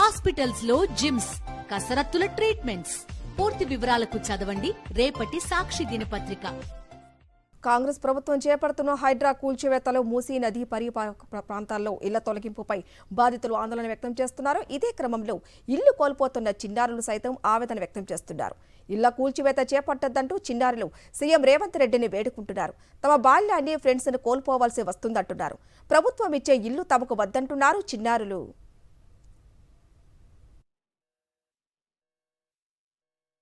Hospitals లో gyms, కసరత్తుల treatments. పూర్తి వివరాలకు చదవండి రేపటి సాక్షి దినపత్రిక. కాంగ్రెస్ ప్రభుత్వం చేపడుతున్న హైడ్రా కూల్చివేతలో మూసీ నది పరివాహక ప్రాంతాల్లో ఇళ్ల తొలగింపుపై బాధితులు ఆందోళన వ్యక్తం చేస్తున్నారు. ఇదే క్రమంలో ఇల్లు కోల్పోతున్న చిన్నారులు సైతం ఆవేదన వ్యక్తం చేస్తున్నారు. ఇళ్ల కూల్చివేత చేపట్టద్దంటూ చిన్నారులు సీఎం రేవంత్ రెడ్డిని వేడుకుంటున్నారు. తమ బాల్యాన్ని, ఫ్రెండ్స్ ను కోల్పోవాల్సి వస్తుందంటున్నారు. ప్రభుత్వం ఇచ్చే ఇల్లు తమకు వద్దంటున్నారు చిన్నారులు.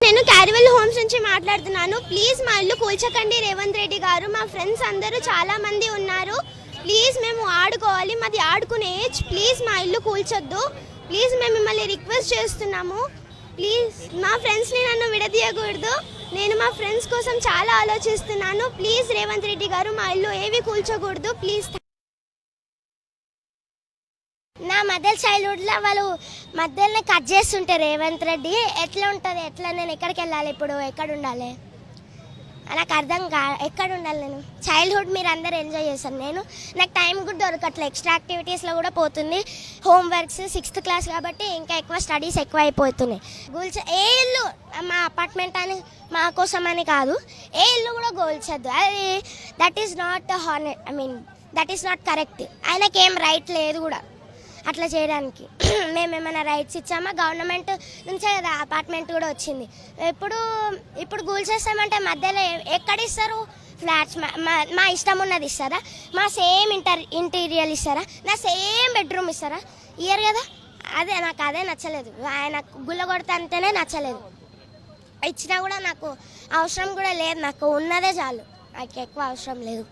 నేను క్యారివల్ హోమ్స్ నుంచి మాట్లాడుతున్నాను. ప్లీజ్ మా ఇల్లు కూల్చకండి రేవంత్ రెడ్డి గారు. మా ఫ్రెండ్స్ అందరూ చాలా మంది ఉన్నారు. ప్లీజ్ మేము ఆడుకోవాలి, మాది ఆడుకునే ఏజ్. ప్లీజ్ మా ఇల్లు కూల్చొద్దు. ప్లీజ్ మేము మిమ్మల్ని రిక్వెస్ట్ చేస్తున్నాము. ప్లీజ్ మా ఫ్రెండ్స్ని నన్ను విడదీయకూడదు. నేను మా ఫ్రెండ్స్ కోసం చాలా ఆలోచిస్తున్నాను. ప్లీజ్ రేవంత్ రెడ్డి గారు మా ఇల్లు ఏవి కూల్చకూడదు. ప్లీజ్. నా మధ్యలో చైల్డ్హుడ్లో వాళ్ళు మధ్యలో కట్ చేస్తుంటారు రేవంత్ రెడ్డి. ఎట్లా ఉంటుంది, ఎట్లా నేను ఎక్కడికి వెళ్ళాలి, ఇప్పుడు ఎక్కడ ఉండాలి నాకు అర్థం ఎక్కడ ఉండాలి. నేను చైల్డ్హుడ్ మీరు అందరు ఎంజాయ్ చేశాను. నాకు టైం కూడా దొరకట్లేదు. ఎక్స్ట్రా యాక్టివిటీస్లో కూడా పోతుంది. హోంవర్క్స్ 6th క్లాస్ కాబట్టి ఇంకా ఎక్కువ స్టడీస్ ఎక్కువ అయిపోతున్నాయి. ఏ ఇల్లు మా అపార్ట్మెంట్ అని మా కోసం అని కాదు, ఏ ఇల్లు కూడా గోల్చద్దు. అది that is not that is not correct. ఆయనకి ఏం రైట్ లేదు కూడా అట్లా చేయడానికి. మేమేమైనా రైట్స్ ఇచ్చామా? గవర్నమెంట్ నుంచే కదా అపార్ట్మెంట్ కూడా వచ్చింది. ఇప్పుడు గూల్ చేస్తామంటే మధ్యలో ఎక్కడ ఇస్తారు? ఫ్లాట్స్ మా ఇష్టం ఉన్నది ఇస్తారా? మా సేమ్ ఇంటీరియర్ ఇస్తారా? నా సేమ్ బెడ్రూమ్ ఇస్తారా? ఇయర్ కదా. నాకు అదే నచ్చలేదు. ఆయన గుల్ల కొడితే అంతేనే నచ్చలేదు. ఇచ్చినా కూడా నాకు అవసరం కూడా లేదు. నాకు ఉన్నదే చాలు, నాకు ఎక్కువ అవసరం లేదు.